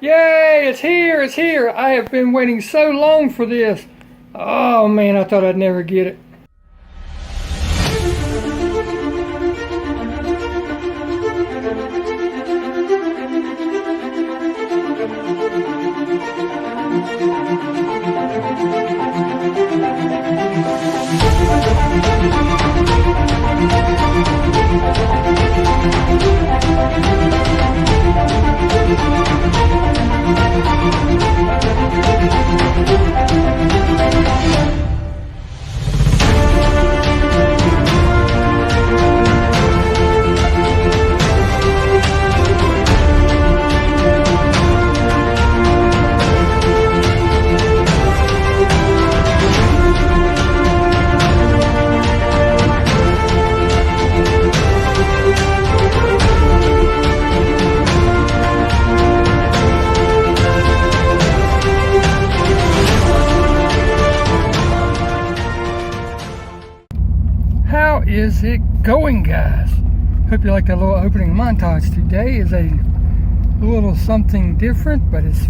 Yay, it's here, it's here. I have been waiting so long for this. Oh man, I thought I'd never get it. How is it going, guys? Hope you like that little opening montage. Today is a little something different, but it's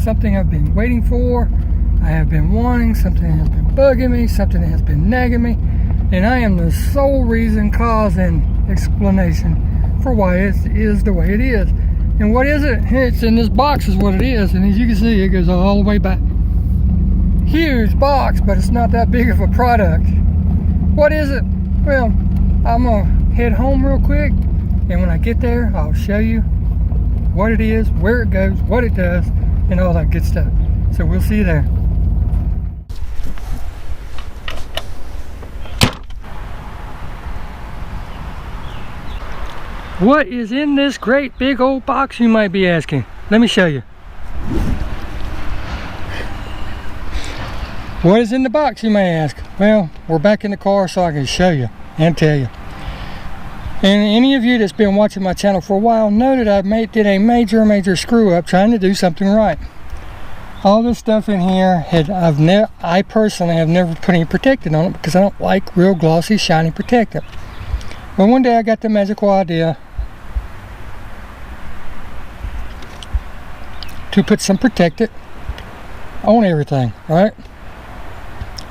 something I've been waiting for. I have been wanting, something that has been bugging me, something that has been nagging me, and I am the sole reason, cause, and explanation for why it is the way it is. And what is it? It's in this box is what it is, and as you can see, it goes all the way back. Huge box, but it's not that big of a product. What is it? Well, I'm gonna head home real quick, and when I get there, I'll show you what it is, where it goes, what it does, and all that good stuff. So we'll see you there. What is in this great big old box, you might be asking? Let me show you. What is in the box, you may ask? Well, we're back in the car so I can show you and tell you. And any of you that's been watching my channel for a while know that I did a major screw up trying to do something right. All this stuff in here, I personally have never put any protectant on it because I don't like real glossy, shiny protectant. But one day I got the magical idea to put some protectant on everything, right?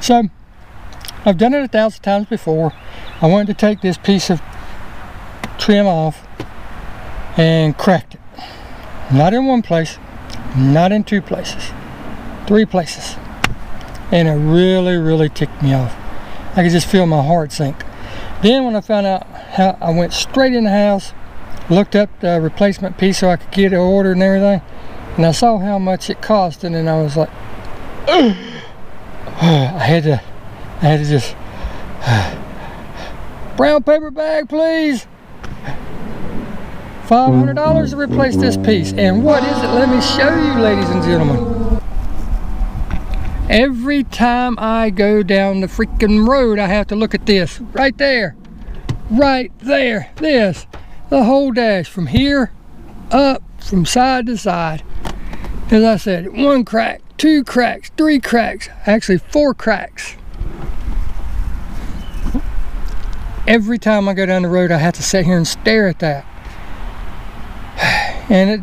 So, I've done it 1,000 times before. I wanted to take this piece of trim off and cracked it. Not in one place, not in two places, 3 places. And it really ticked me off. I could just feel my heart sink. Then when I found out how, I went straight in the house, looked up the replacement piece so I could get it ordered and everything, and I saw how much it cost, and then I was like, ugh. I had to just brown paper bag, please. $500 to replace this piece. And what is it? Let me show you, ladies and gentlemen. Every time I go down the freaking road, I have to look at this right there, this, the whole dash from here up, from side to side. As I said, 1 crack, 2 cracks, 3 cracks, actually 4 cracks. Every time I go down the road, I have to sit here and stare at that. And it,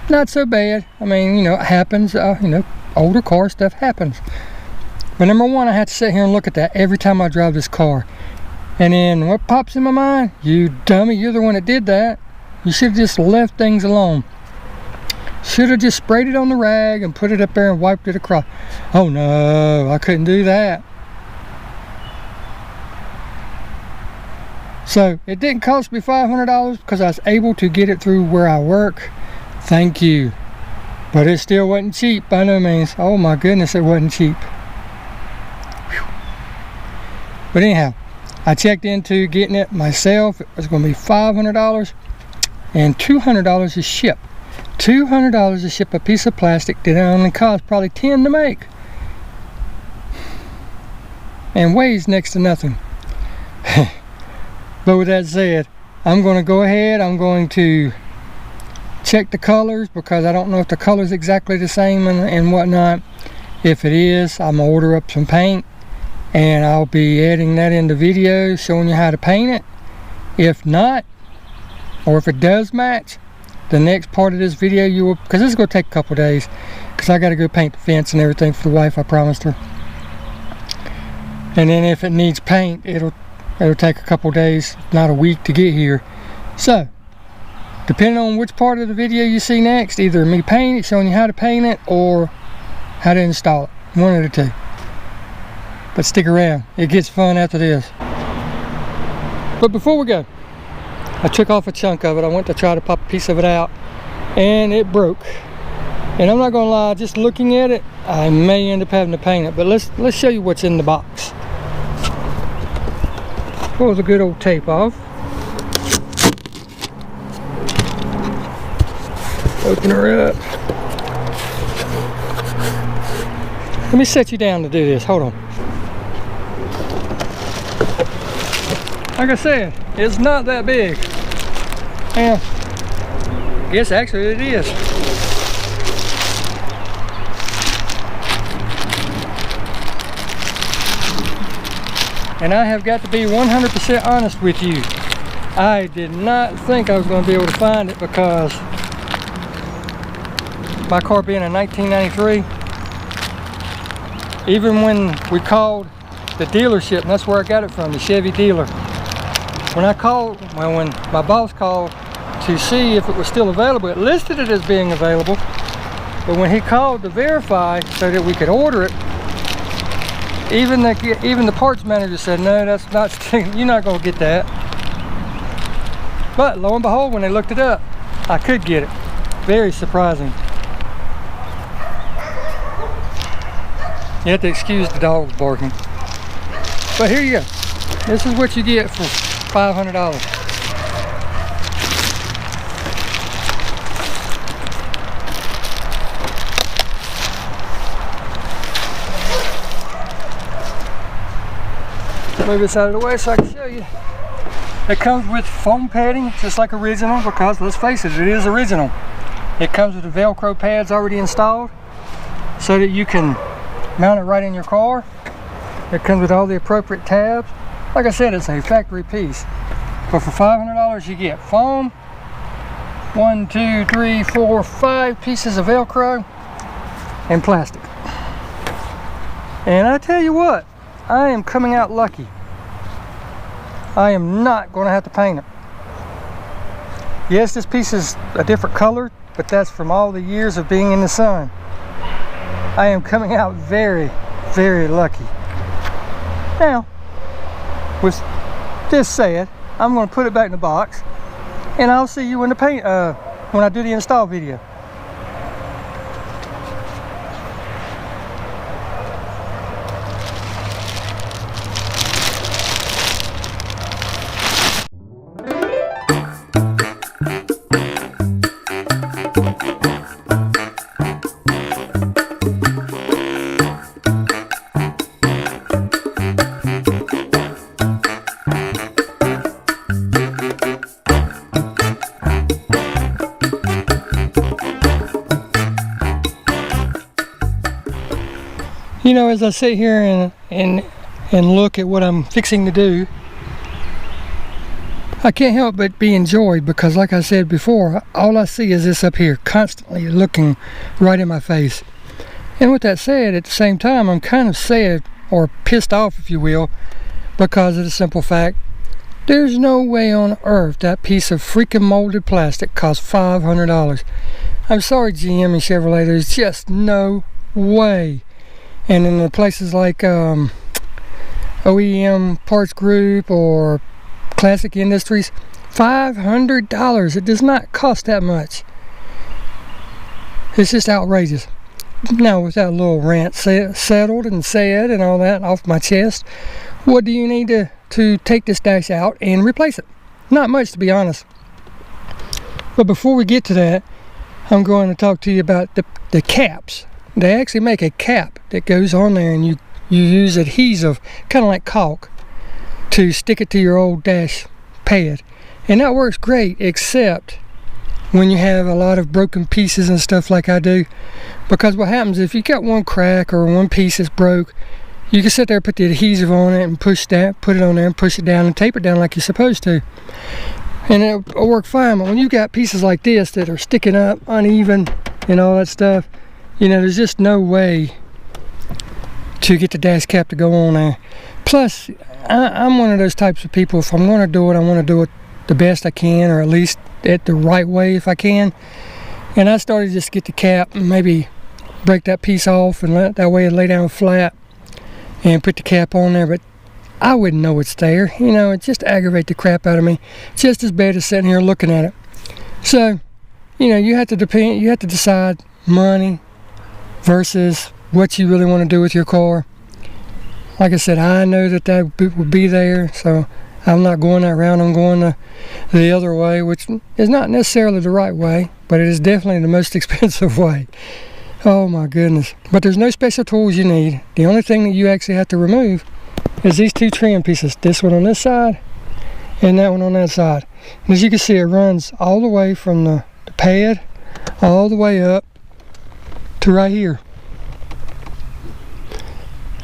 not so bad. I mean, you know, it happens, you know, older car stuff happens. But number one, I have to sit here and look at that every time I drive this car. And then what pops in my mind? You dummy, you're the one that did that. You should have just left things alone. Should have just sprayed it on the rag and put it up there and wiped it across. Oh no, I couldn't do that. So it didn't cost me $500 because I was able to get it through where I work. Thank you. But it still wasn't cheap by no means. Oh my goodness, it wasn't cheap. Whew. But anyhow, I checked into getting it myself. It was going to be $500 and $200 to ship. $200 to ship a piece of plastic that only cost probably $10 to make and weighs next to nothing. But with that said, I'm going to go ahead, I'm going to check the colors because I don't know if the color's exactly the same and whatnot. If it is, I'm going to order up some paint and I'll be adding that in the video showing you how to paint it. If not, or if it does match, the next part of this video, you will, because this is going to take a couple days, because I got to go paint the fence and everything for the wife. I promised her. And then if it needs paint, it'll take a couple days, not a week, to get here. So depending on which part of the video you see next, either me paint it, showing you how to paint it, or how to install it, one of the two. But stick around, it gets fun after this. But before we go, I took off a chunk of it. I went to try to pop a piece of it out, and it broke. And I'm not gonna lie, just looking at it, I may end up having to paint it. But let's show you what's in the box. Pull the good old tape off. Open her up. Let me set you down to do this. Hold on. Like I said, it's not that big. And I guess actually it is. And I have got to be 100% honest with you. I did not think I was going to be able to find it, because my car being a 1993, even when we called the dealership, and that's where I got it from, the Chevy dealer. When I called, well, when my boss called to see if it was still available, it listed it as being available. But when he called to verify so that we could order it, even the parts manager said, no, that's not, you're not going to get that. But lo and behold, when they looked it up, I could get it. Very surprising. You have to excuse the dogs barking. But here you go. This is what you get for $500. Move this out of the way so I can show you. It comes with foam padding, just like original, because let's face it, it is original. It comes with the Velcro pads already installed, so that you can mount it right in your car. It comes with all the appropriate tabs. Like I said, it's a factory piece. But for $500 you get foam, 1, 2, 3, 4, 5 pieces of Velcro, and plastic. And I tell you what, I am coming out lucky. I am not going to have to paint it. Yes, this piece is a different color, but that's from all the years of being in the sun. I am coming out very, very lucky. Now, with this said, I'm going to put it back in the box, and I'll see you when when I do the install video. You know, as I sit here and look at what I'm fixing to do, I can't help but be enjoyed, because like I said before, all I see is this up here, constantly looking right in my face. And with that said, at the same time, I'm kind of sad, or pissed off if you will, because of the simple fact, there's no way on earth that piece of freaking molded plastic costs $500. I'm sorry, GM and Chevrolet, there's just no way. And in the places like OEM Parts Group or Classic Industries, $500. It does not cost that much. It's just outrageous. Now, with that little rant settled and said and all that off my chest, what do you need to take this dash out and replace it? Not much, to be honest. But before we get to that, I'm going to talk to you about the caps. They actually make a cap that goes on there, and you use adhesive, kind of like caulk, to stick it to your old dash pad. And that works great, except when you have a lot of broken pieces and stuff like I do. Because what happens, if you got one crack or one piece that's broke, you can sit there, put the adhesive on it and push that, put it on there and push it down and tape it down like you're supposed to. and it'll work fine. But when you got pieces like this that are sticking up uneven and all that stuff, you know, there's just no way to get the dash cap to go on there. Plus, I'm one of those types of people, if I'm going to do it, I want to do it the best I can, or at least at the right way if I can. And I started to just get the cap and maybe break that piece off and let that way it lay down flat and put the cap on there, but I wouldn't know it's there. You know, it just aggravates the crap out of me, just as bad as sitting here looking at it. So, you know, you have to decide money versus what you really want to do with your car. Like I said, I know that would be there, so I'm not going that route. I'm going the other way, which is not necessarily the right way, but it is definitely the most expensive way. Oh my goodness. But there's no special tools you need. The only thing that you actually have to remove is these two trim pieces. This one on this side and that one on that side. And as you can see, it runs all the way from the pad all the way up to right here.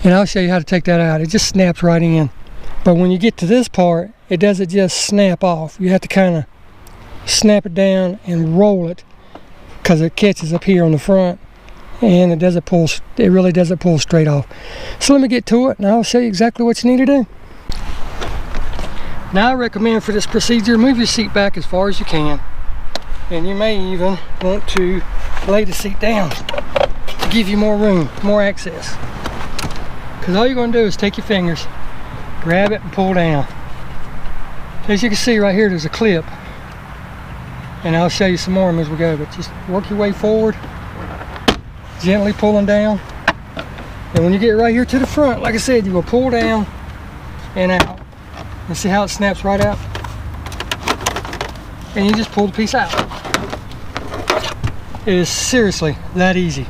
And I'll show you how to take that out. It just snaps right in. But when you get to this part, it doesn't just snap off. You have to kind of snap it down and roll it, because it catches up here on the front, and it really doesn't pull straight off. So let me get to it and I'll show you exactly what you need to do. Now I recommend for this procedure, move your seat back as far as you can, and you may even want to lay the seat down to give you more room, more access. Because all you're going to do is take your fingers, grab it and pull down. As you can see right here, there's a clip, and I'll show you some more as we go, but just work your way forward, gently pulling down. And when you get right here to the front, like I said, you will pull down and out. And see how it snaps right out? And you just pull the piece out. It is seriously that easy.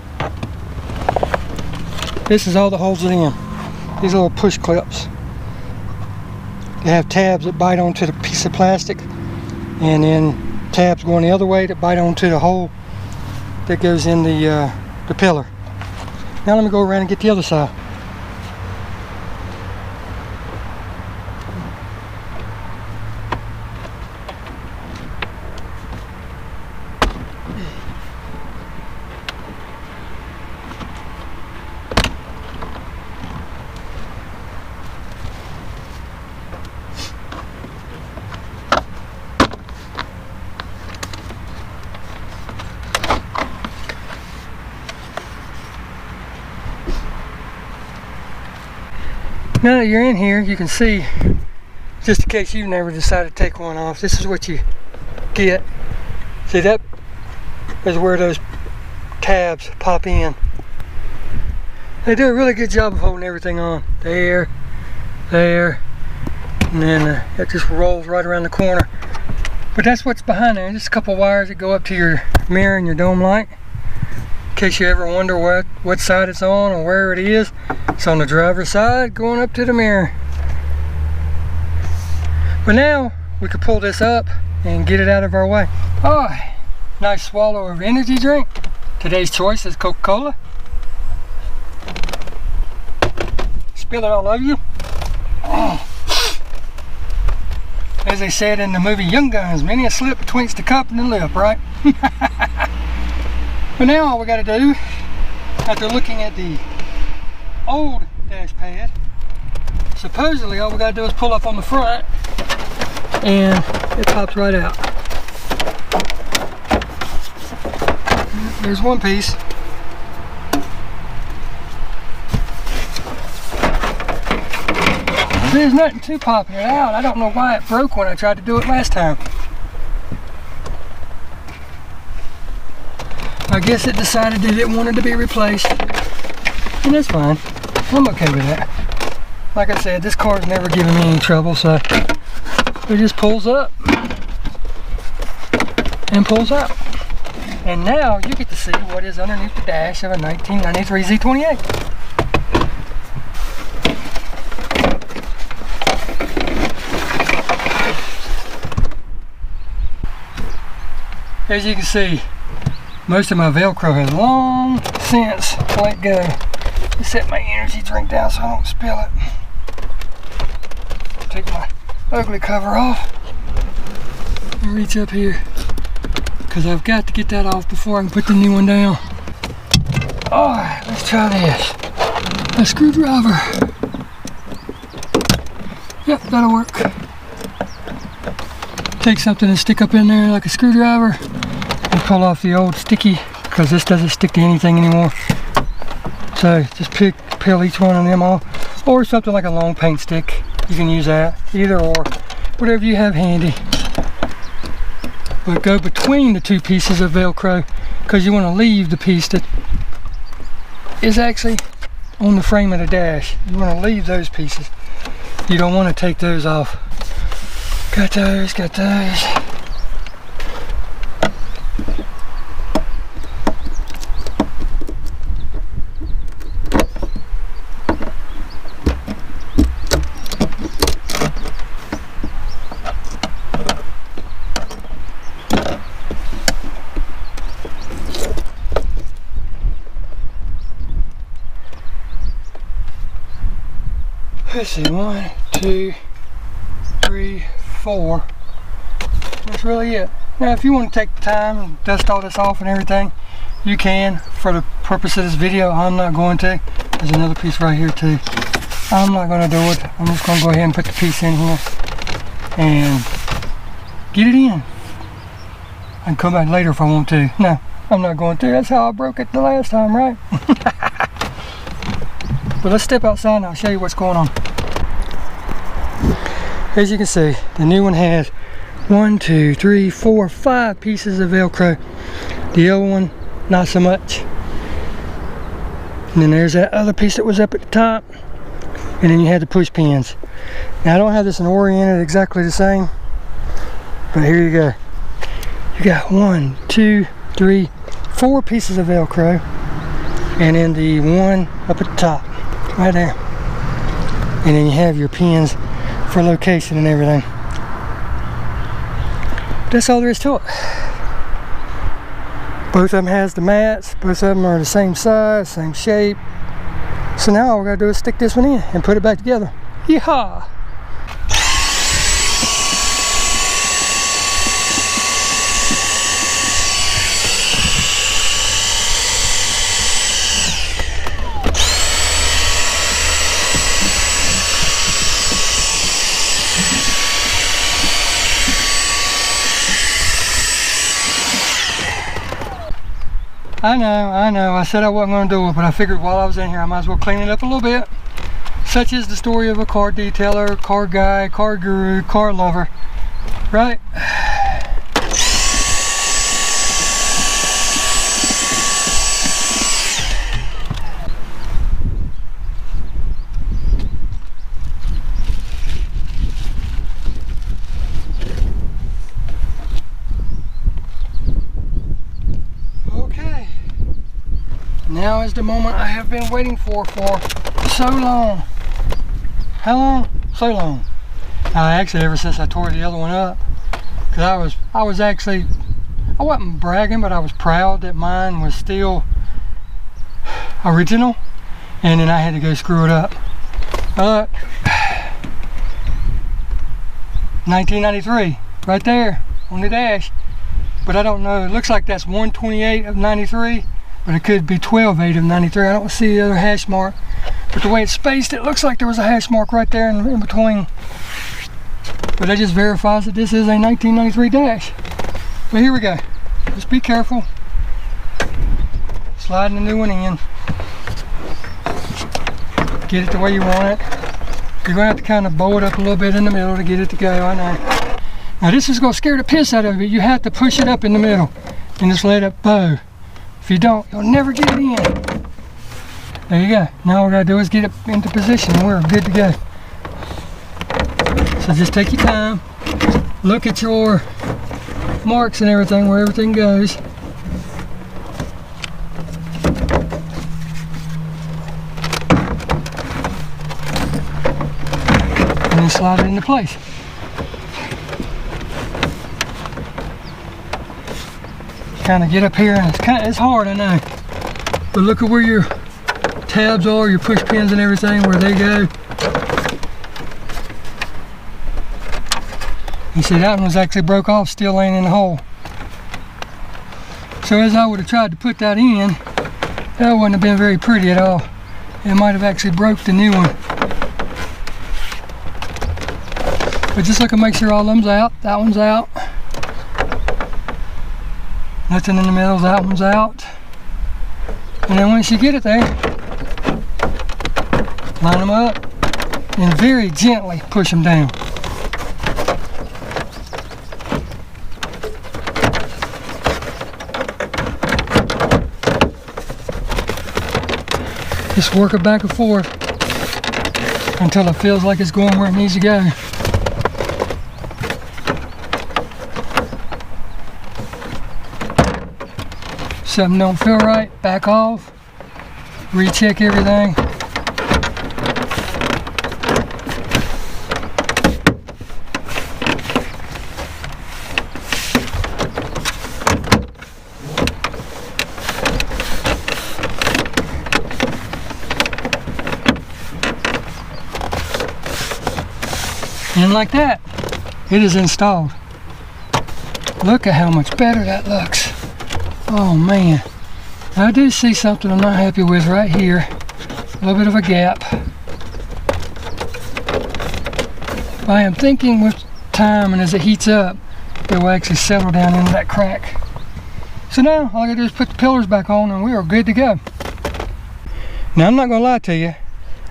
This is all that holds it in. These little push clips. They have tabs that bite onto the piece of plastic, and then tabs going the other way that bite onto the hole that goes in the pillar. Now let me go around and get the other side. Now that you're in here, you can see, just in case you've never decided to take one off, this is what you get. See, that is where those tabs pop in. They do a really good job of holding everything on. There, and then it just rolls right around the corner. But that's what's behind there. Just a couple wires that go up to your mirror and your dome light. In case you ever wonder what side it's on or where it is. It's on the driver's side going up to the mirror. But now we can pull this up and get it out of our way. Oh, nice swallow of energy drink. Today's choice is Coca-Cola. Spill it all over you. As they said in the movie Young Guns, many a slip betwixt the cup and the lip, right? But now all we got to do, after looking at the old dash pad, supposedly all we got to do is pull up on the front and it pops right out. There's one piece. There's nothing to popping it out. I don't know why it broke when I tried to do it last time. I guess it decided that it wanted to be replaced, and that's fine. I'm okay with that. Like I said, this car's never given me any trouble, so it just pulls up and pulls out. And now you get to see what is underneath the dash of a 1993 Z28. As you can see, most of my Velcro has long since let go. Just set my energy drink down so I don't spill it. Take my ugly cover off. me reach up here because I've got to get that off before I can put the new one down. Alright, let's try this. A screwdriver. Yep, that'll work. Take something and stick up in there like a screwdriver and pull off the old sticky, because this doesn't stick to anything anymore. So just peel each one of them off, or something like a long paint stick. You can use that, either or, whatever you have handy. But go between the two pieces of Velcro, because you want to leave the piece that is actually on the frame of the dash. You want to leave those pieces. You don't want to take those off. Got those, got those. Let's see, 1, 2, 3, 4. That's really it. Now if you want to take the time and dust all this off and everything, you can. For the purpose of this video, I'm not going to. There's another piece right here too. I'm not going to do it. I'm just going to go ahead and put the piece in here and get it in. I can come back later if I want to. No, I'm not going to. That's how I broke it the last time, right? But let's step outside and I'll show you what's going on. As you can see, the new one has 1, 2, 3, 4, 5 pieces of Velcro. The old one, not so much. And then there's that other piece that was up at the top. And then you had the push pins. Now I don't have this in oriented exactly the same, but here you go. You got 1, 2, 3, 4 pieces of Velcro, and then the one up at the top, right there. And then you have your pins for location and everything. That's all there is to it. Both of them has the mats, both of them are the same size, same shape. So now all we gotta do is stick this one in and put it back together. Yeehaw! I know, I said I wasn't going to do it, but I figured while I was in here I might as well clean it up a little bit. Such is the story of a car detailer, car guy, car guru, car lover, right? Now is the moment I have been waiting for so long. How long? So long. Actually, ever since I tore the other one up. Because I wasn't bragging, but I was proud that mine was still original. And then I had to go screw it up. 1993, right there on the dash. But I don't know, it looks like that's 128 of 93. But it could be 12/8 of 93. I don't see the other hash mark. But the way it's spaced, it looks like there was a hash mark right there in between. But that just verifies that this is a 1993 dash. But here we go. Just be careful. Sliding the new one in. Get it the way you want it. You're going to have to kind of bow it up a little bit in the middle to get it to go, I know. Now this is going to scare the piss out of you. You have to push it up in the middle and just let it bow. If you don't, you'll never get it in. There you go. Now all we gotta do is get it into position and we're good to go. So just take your time. Look at your marks and everything, where everything goes. And then slide it into place. Kind of get up here, and it's hard, I know, but look at where your tabs are, your push pins and everything, where they go. You see that one was actually broke off, still laying in the hole. So as I would have tried to put that in, that wouldn't have been very pretty at all. It might have actually broke the new one. But just look and make sure all of them's out. That one's out. Nothing in the middle, that one's out. And then once you get it there, line them up and very gently push them down. Just work it back and forth until it feels like it's going where it needs to go. Something don't feel right, back off, recheck everything. And like that, it is installed. Look at how much better that looks. Oh man, I do see something I'm not happy with right here. A little bit of a gap. I am thinking with time and as it heats up, it will actually settle down into that crack. So now, all I gotta do is put the pillars back on and we are good to go. Now I'm not gonna lie to you,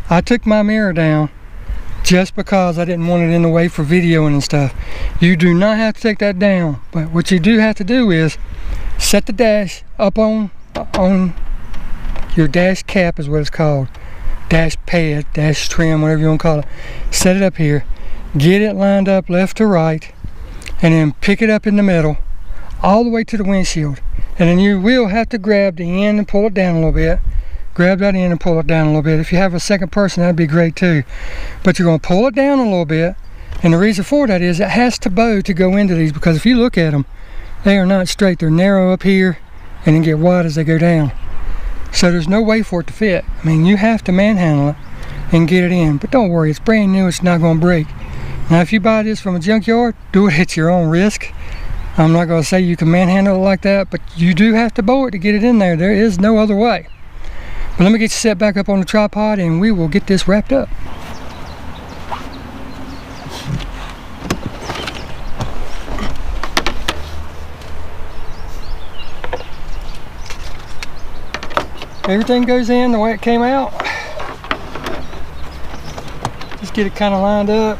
I took my mirror down just because I didn't want it in the way for videoing and stuff. You do not have to take that down, but what you do have to do is set the dash up on your dash cap is what it's called. Dash pad, dash trim, whatever you want to call it. Set it up here. Get it lined up left to right. And then pick it up in the middle. All the way to the windshield. And then you will have to grab the end and pull it down a little bit. Grab that end and pull it down a little bit. If you have a second person, that'd be great too. But you're going to pull it down a little bit. And the reason for that is it has to bow to go into these. Because if you look at them, they are not straight. They're narrow up here and then get wide as they go down. So there's no way for it to fit. I mean, you have to manhandle it and get it in. But don't worry, it's brand new. It's not going to break. Now, if you buy this from a junkyard, do it at your own risk. I'm not going to say you can manhandle it like that, but you do have to bow it to get it in there. There is no other way. But let me get you set back up on the tripod and we will get this wrapped up. Everything goes in the way it came out. Just get it kind of lined up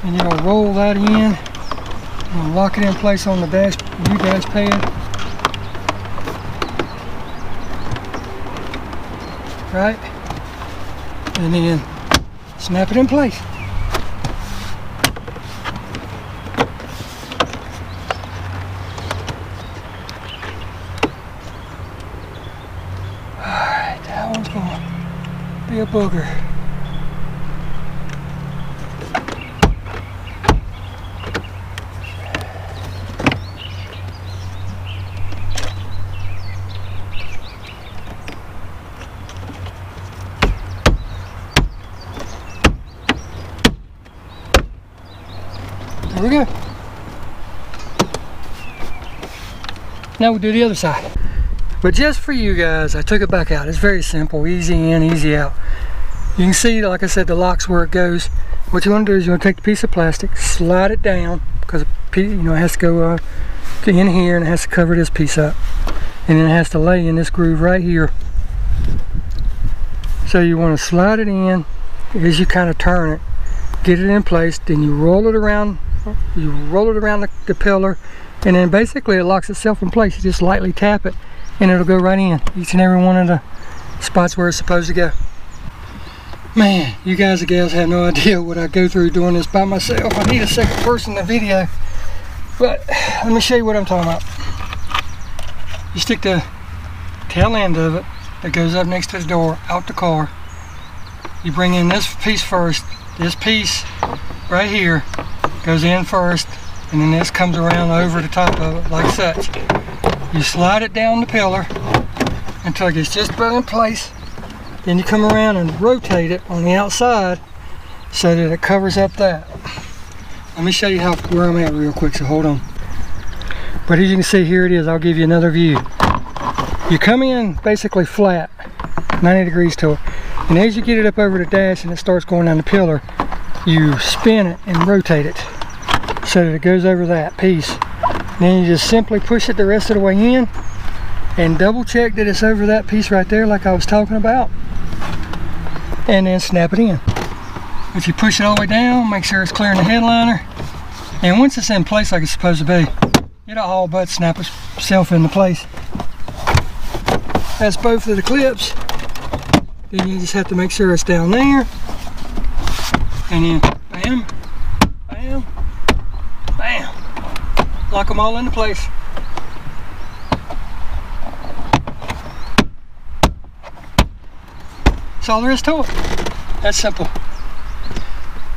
and you're going to roll that in and lock it in place on the new dash pad. Right? And then snap it in place. Be a booger. There we go. Now we'll do the other side. But just for you guys, I took it back out. It's very simple, easy in, easy out. You can see, like I said, the lock's where it goes. What you want to do is you want to take the piece of plastic, slide it down, because it has to go in here and it has to cover this piece up. And then it has to lay in this groove right here. So you want to slide it in as you kind of turn it, get it in place, then you roll it around the pillar, and then basically it locks itself in place. You just lightly tap it and it'll go right in each and every one of the spots where it's supposed to go. Man, you guys and gals have no idea what I go through doing this by myself. I need a second person in the video, but let me show you what I'm talking about. You stick the tail end of it that goes up next to the door out the car. You bring in this piece first. This piece right here goes in first, and then this comes around over the top of it like such. You slide it down the pillar until it gets just about in place. Then you come around and rotate it on the outside so that it covers up that. Let me show you where I'm at real quick, so hold on. But as you can see, here it is. I'll give you another view. You come in basically flat, 90 degrees to it. And as you get it up over the dash and it starts going down the pillar, you spin it and rotate it so that it goes over that piece. Then you just simply push it the rest of the way in and double check that it's over that piece right there like I was talking about. And then snap it in. If you push it all the way down, make sure it's clearing the headliner. And once it's in place like it's supposed to be, it'll all but snap itself into place. That's both of the clips. Then you just have to make sure it's down there. And then bam, bam, bam. Lock them all into place. That's all there is to it. That's simple.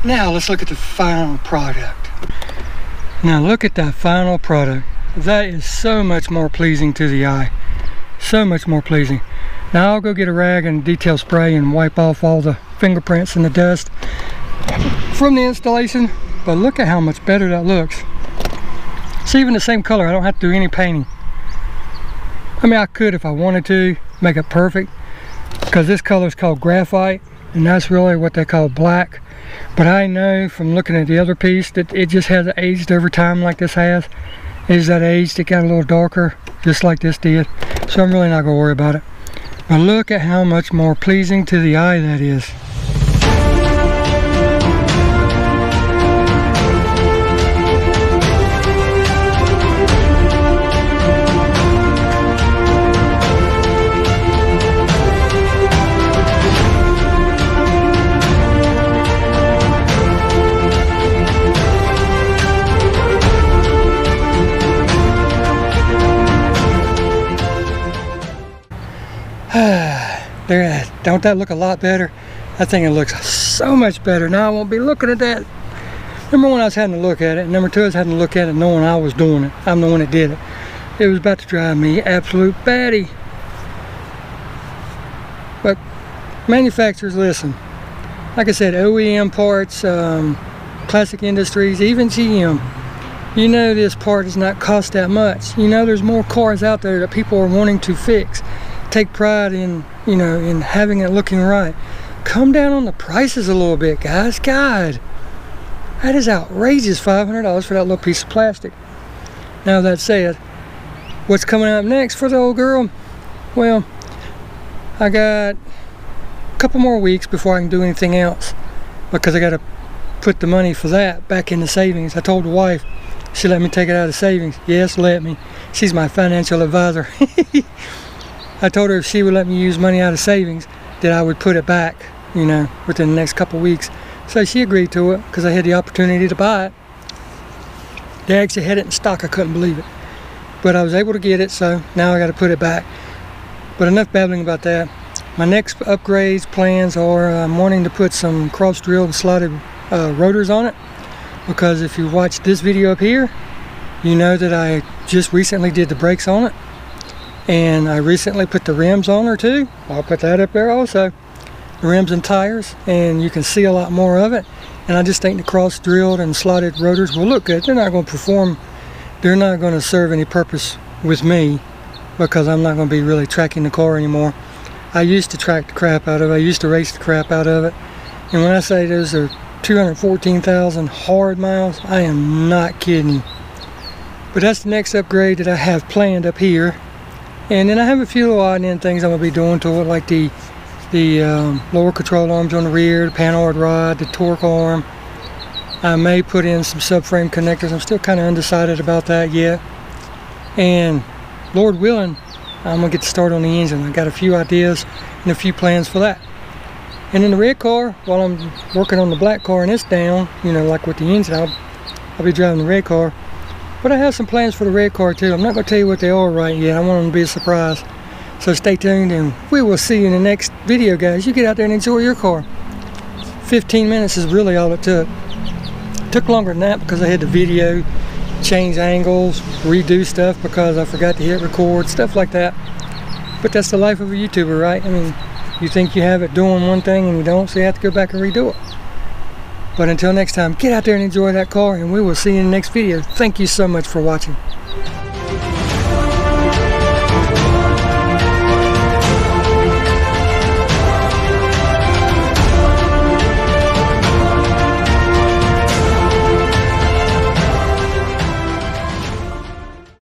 Now let's look at the final product. Now look at that final product. That is so much more pleasing to the eye. So much more pleasing. Now I'll go get a rag and detail spray and wipe off all the fingerprints and the dust from the installation. But look at how much better that looks. It's even the same color. I don't have to do any painting. I mean, I could if I wanted to make it perfect, because this color is called graphite and that's really what they call black. But I know from looking at the other piece that it just has aged over time like this has. As that aged, it got a little darker just like this did. So I'm really not going to worry about it. But look at how much more pleasing to the eye that is. There, don't that look a lot better? I think it looks so much better. Now I won't be looking at that. Number one, I was having to look at it. Number two, I was having to look at it knowing I was doing it. I'm the one that did it. It was about to drive me absolute batty. But manufacturers, listen. Like I said, OEM parts, classic industries, even GM. You know this part does not cost that much. You know there's more cars out there that people are wanting to fix. Take pride in, you know, in having it looking right. Come down on the prices a little bit, guys. God, that is outrageous. $500 for that little piece of plastic. Now that said, what's coming up next for the old girl? Well, I got a couple more weeks before I can do anything else, because I got to put the money for that back into savings. I told the wife, she let me take it out of savings. Yes, let me. She's my financial advisor. I told her if she would let me use money out of savings, that I would put it back, you know, within the next couple of weeks. So she agreed to it because I had the opportunity to buy it. They actually had it in stock. I couldn't believe it. But I was able to get it, so now I got to put it back. But enough babbling about that. My next upgrades plans are I'm wanting to put some cross-drilled and slotted rotors on it, because if you watch this video up here, you know that I just recently did the brakes on it. And I recently put the rims on her too. I'll put that up there also. The rims and tires, and you can see a lot more of it. And I just think the cross-drilled and slotted rotors will look good. They're not going to perform, they're not going to serve any purpose with me, because I'm not going to be really tracking the car anymore. I used to track the crap out of it. I used to race the crap out of it. And when I say those are 214,000 hard miles, I am not kidding you. But that's the next upgrade that I have planned up here. And then I have a few little odd end things I'm going to be doing to it, like the lower control arms on the rear, the panhard rod, the torque arm. I may put in some subframe connectors. I'm still kind of undecided about that yet. And Lord willing, I'm going to get started on the engine. I got a few ideas and a few plans for that. And in the red car, while I'm working on the black car and it's down, you know, like with the engine, I'll be driving the red car. But I have some plans for the red car too. I'm not going to tell you what they are right yet. I want them to be a surprise. So stay tuned, and we will see you in the next video, guys. You get out there and enjoy your car. 15 minutes is really all it took. It took longer than that because I had to video, change angles, redo stuff because I forgot to hit record, stuff like that. But that's the life of a YouTuber, right? I mean, you think you have it doing one thing and you don't, so you have to go back and redo it. But until next time, get out there and enjoy that car, and we will see you in the next video. Thank you so much for watching.